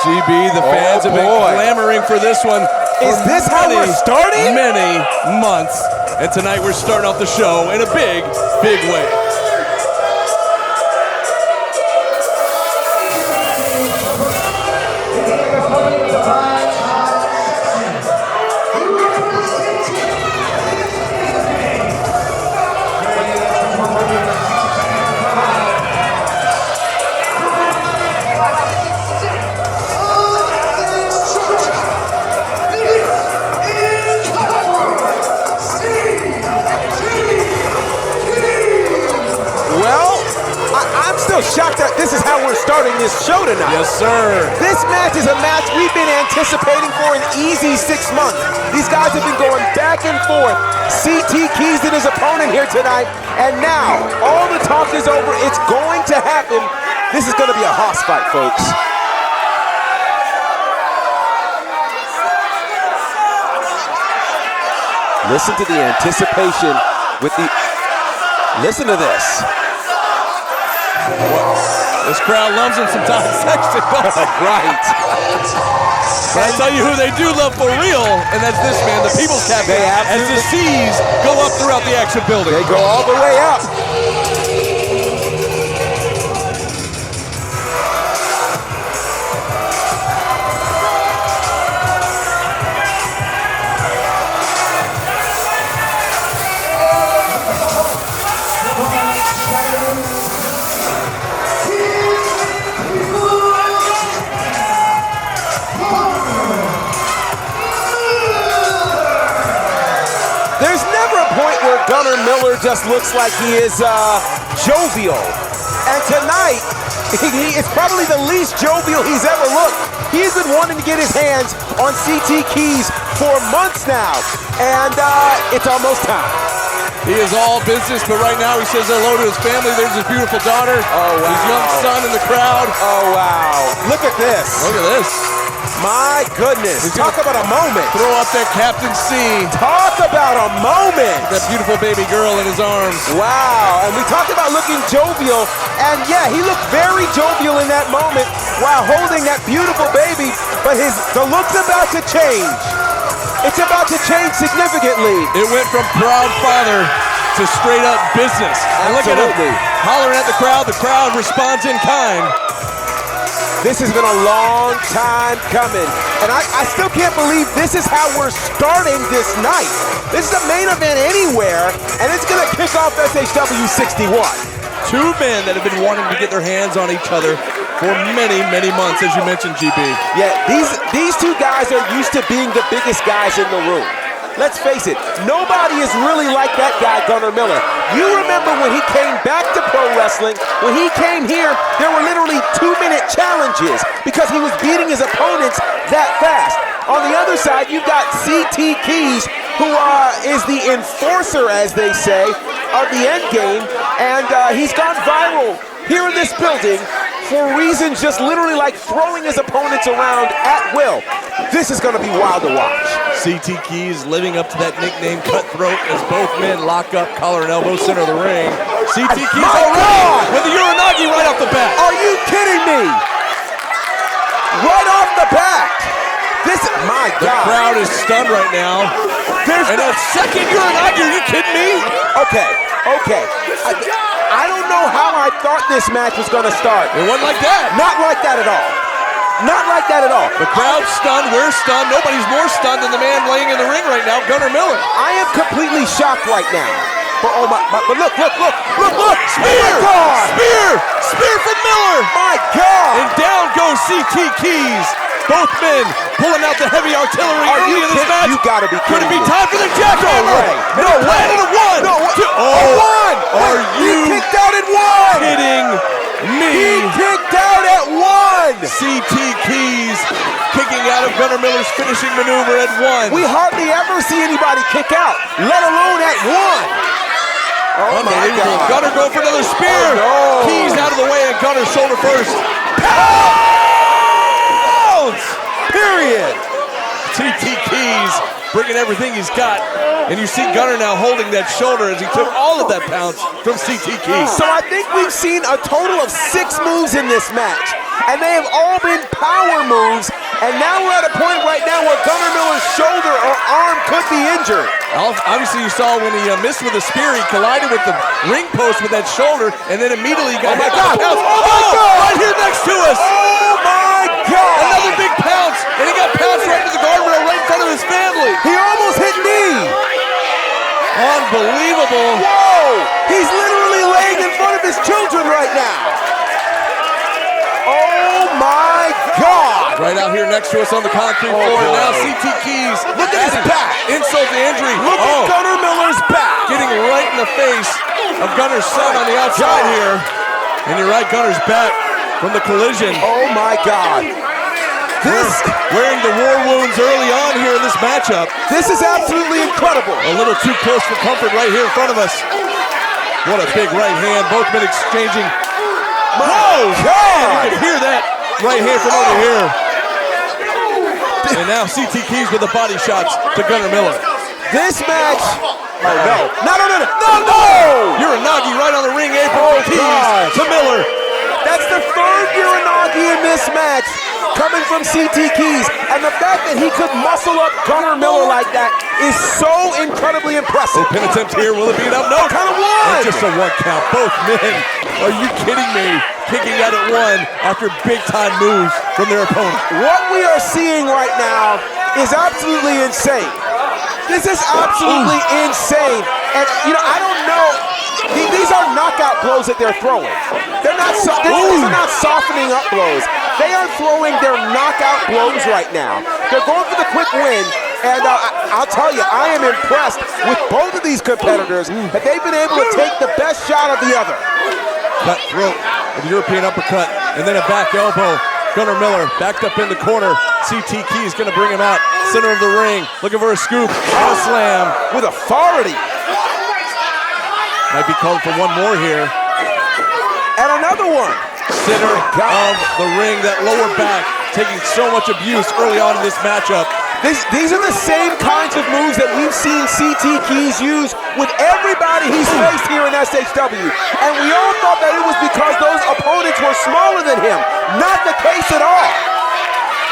GB, the fans have been clamoring for this one. Is this how we're starting? Many months. And tonight we're starting off the show in a big, big way. Shocked that this is how we're starting this show tonight. Yes, sir. This match is a match we've been anticipating for an easy 6 months. These guys have been going back and forth. CT Keys and his opponent here tonight, and now all the talk is over. It's going to happen. This is going to be a hoss fight, folks. Listen to the anticipation with the. Listen to this. This crowd loves him some Todd Sexton. Right. But I tell you who they do love for real, and that's this man, the People's Captain. As the C's go up throughout the Action Building. They go all the way up. Gunnar Miller just looks like he is jovial. And tonight, he is probably the least jovial he's ever looked. He's been wanting to get his hands on CT Keys for months now. And it's almost time. He is all business, but right now he says hello to his family. There's his beautiful daughter. Oh, wow. His young son in the crowd. Oh, wow. Look at this. Look at this. My goodness. Talk about a moment. Throw up that Captain C. Talk about a moment. That beautiful baby girl in his arms. Wow. And we talked about looking jovial. And yeah, he looked very jovial in that moment while holding that beautiful baby. But the look's about to change. It's about to change significantly. It went from proud father to straight up business. And look at him hollering at the crowd responds in kind. This has been a long time coming, and I still can't believe this is how we're starting this night. This is the main event anywhere, and it's gonna kick off SHW 61. Two men that have been wanting to get their hands on each other for many, many months, as you mentioned, GB. Yeah, these two guys are used to being the biggest guys in the room. Let's face it, nobody is really like that guy, Gunnar Miller. You remember when he came back to pro wrestling, when he came here, there were literally 2-minute challenges because he was beating his opponents that fast. On the other side, you've got CT Keys, who is the enforcer, as they say, of the end game, and he's gone viral here in this building for reasons just literally like throwing his opponents around at will. This is going to be wild to watch. CT Keys living up to that nickname, Cutthroat, as both men lock up, collar and elbow, center of the ring. CT Keys already with the Uranagi right off the bat. Are you kidding me? Right off the bat. My God. The crowd is stunned right now. And a second Uranagi, are you kidding me? Okay. I don't know how I thought this match was going to start. It wasn't like that. Not like that at all. Not like that at all. The crowd's stunned, we're stunned. Nobody's more stunned than the man laying in the ring right now, Gunnar Miller. I am completely shocked right now. But but look. Spear! Spear from Miller! My God! And down goes CT Keys. Both men pulling out the heavy artillery early in this match. You gotta be kidding me. Could it be time for the jackhammer? No way. And a one. No way. One. Are you kicked out at one? kidding me? He kicked out at one. CT Keys kicking out of Gunnar Miller's finishing maneuver at one. We hardly ever see anybody kick out, let alone at one. Oh my God. Gunnar going for another spear. Oh, no. Keys out of the way and Gunnar shoulder first. Period. CT Keys bringing everything he's got. And you see Gunnar now holding that shoulder as he took all of that pounce from CT Keys. So I think we've seen a total of 6 moves in this match. and they have all been power moves, and now we're at a point right now where Gunnar Miller's shoulder or arm could be injured. Obviously, you saw when he missed with a spear, he collided with the ring post with that shoulder, and then immediately got hit by the pounce. Right here next to us! Oh my God! Another big pounce, and he got pounced right into the guardrail right in front of his family. He almost hit me! Unbelievable. Whoa! He's literally laying in front of his children right now. Oh my God! Right out here next to us on the concrete floor. Now CT Keys. Look at his back. Insult to injury. Look at Gunnar Miller's back. Getting right in the face of Gunner's son on the outside here. And you're right, Gunner's back from the collision. Oh my God. Wearing the war wounds early on here in this matchup. This is absolutely incredible. A little too close for comfort right here in front of us. What a big right hand. Both men exchanging. Oh God! You can hear that right hand from over here. And now CT Keys with the body shots to Gunnar Miller. This match. Oh no! No! Uranagi right on the ring apron from Keys to Miller. That's the third Uranagi in this match, coming from CT Keys, and the fact that he could muscle up Gunnar Miller like that is so incredibly impressive. Pin attempt here, will it be enough? No, kind of one. And just a one count. Both men, are you kidding me? Kicking out at one after big time moves from their opponent. What we are seeing right now is absolutely insane. This is absolutely insane. And you know, I don't know. These are knockout blows that they're throwing. They're not. These are not softening up blows. They are throwing their knockout blows right now. They're going for the quick win, and I'll tell you, I am impressed with both of these competitors that they've been able to take the best shot of the other. Cut throat with a European uppercut, and then a back elbow. Gunnar Miller backed up in the corner. CT Keys going to bring him out, center of the ring, looking for a scoop, and a slam with authority. Might be called for one more here. And another one. Center of the ring, that lower back, taking so much abuse early on in this matchup. These are the same kinds of moves that we've seen CT Keys use with everybody he's faced here in SHW. And we all thought that it was because those opponents were smaller than him. Not the case at all.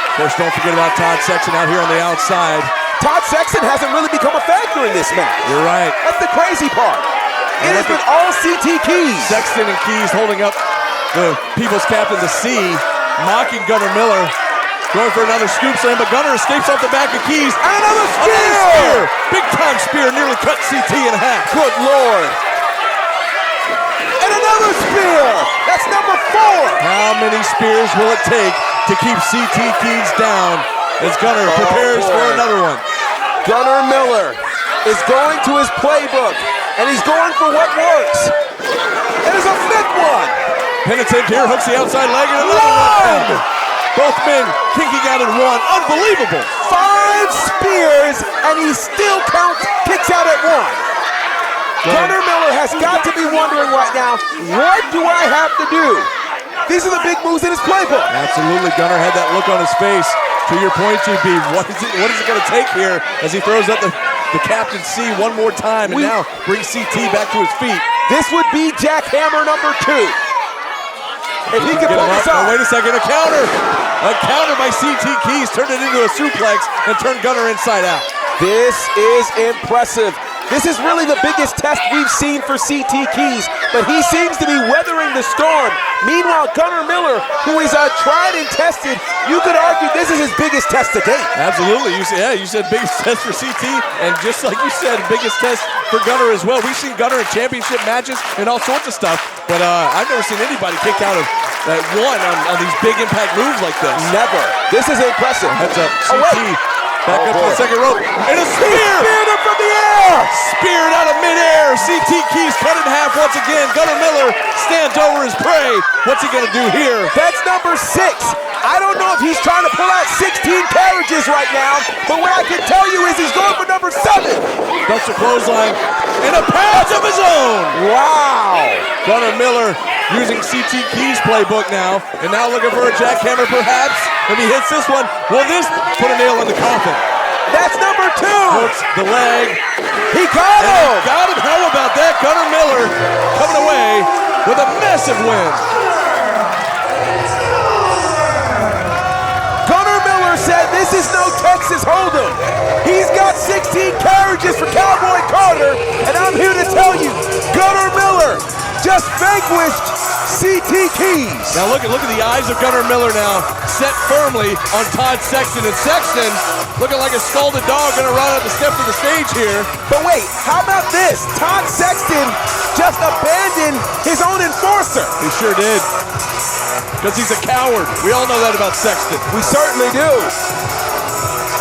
Of course, don't forget about Todd Sexton out here on the outside. Todd Sexton hasn't really become a factor in this match. You're right. That's the crazy part. It has been all CT Keys. Sexton and Keys holding up the People's Captain, the C, mocking Gunnar Miller. Going for another scoop slam, but Gunnar escapes off the back of Keys. And another spear! Big time spear, nearly cut CT in half. Good Lord. And another spear! That's number 4. How many spears will it take to keep CT Keys down as Gunnar prepares for another one? Gunnar Miller is going to his playbook, and he's going for what works. There's a 5th one. Penitent here, hooks the outside leg, and another one. Both men kicking out at one. Unbelievable. 5 spears, and he still kicks out at 1. Gunnar Miller has got to be wondering right now, what do I have to do? These are the big moves in his playbook. Absolutely, Gunnar had that look on his face. To your point, GB, what is it going to take here as he throws up the Captain C one more time and now brings CT back to his feet? This would be jackhammer number 2. If he can pull this off. Oh, wait a second, a counter! A counter by CT Keys turned it into a suplex and turned Gunnar inside out. This is impressive. This is really the biggest test we've seen for CT Keys, but he seems to be weathering the storm. Meanwhile, Gunnar Miller, who is tried and tested, you could argue this is his biggest test to date. Absolutely. You said biggest test for CT, and just like you said, biggest test for Gunnar as well. We've seen Gunnar in championship matches and all sorts of stuff, but I've never seen anybody kick out of that one on these big impact moves like this. Never. This is impressive. Heads up, CT. Back up to the second rope, and a spear! Speared him from the air! Speared out of midair. CT Keys cut in half once again. Gunnar Miller stands over his prey. What's he gonna do here? That's number 6. I don't know if he's trying to pull out 16 carriages right now, but what I can tell you is he's going for number 7. Ducks a clothesline, and a pass of his own. Wow! Gunnar Miller using CT Keys playbook now, and now looking for a jackhammer perhaps. If he hits this one, will this put a nail in the coffin? That's number 2. Hooks the leg. He got him. Got him. How about that? Gunnar Miller coming away with a massive win. Keys Hold'em. He's got 16 carriages for Cowboy Carter, and I'm here to tell you, Gunnar Miller just vanquished CT Keys. Now look at the eyes of Gunnar Miller now, set firmly on Todd Sexton. And Sexton, looking like a scalded dog, gonna run up the steps of the stage here. But wait, how about this? Todd Sexton just abandoned his own enforcer. He sure did. Because he's a coward. We all know that about Sexton. We certainly do.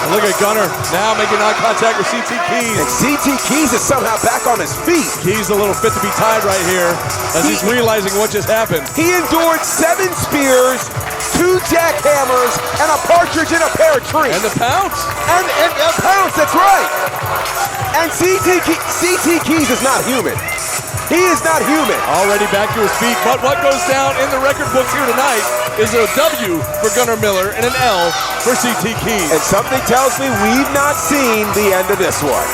And look at Gunnar now making eye contact with CT Keys. And CT Keys is somehow back on his feet. Keys a little fit to be tied right here as he's realizing what just happened. He endured 7 spears, 2 jackhammers, and a partridge in a pear tree. And the pounce. And a pounce, that's right. And CT Keys is not human. He is not human. Already back to his feet, but what goes down in the record books here tonight is a W for Gunnar Miller and an L for CT Keys. And something tells me we've not seen the end of this one.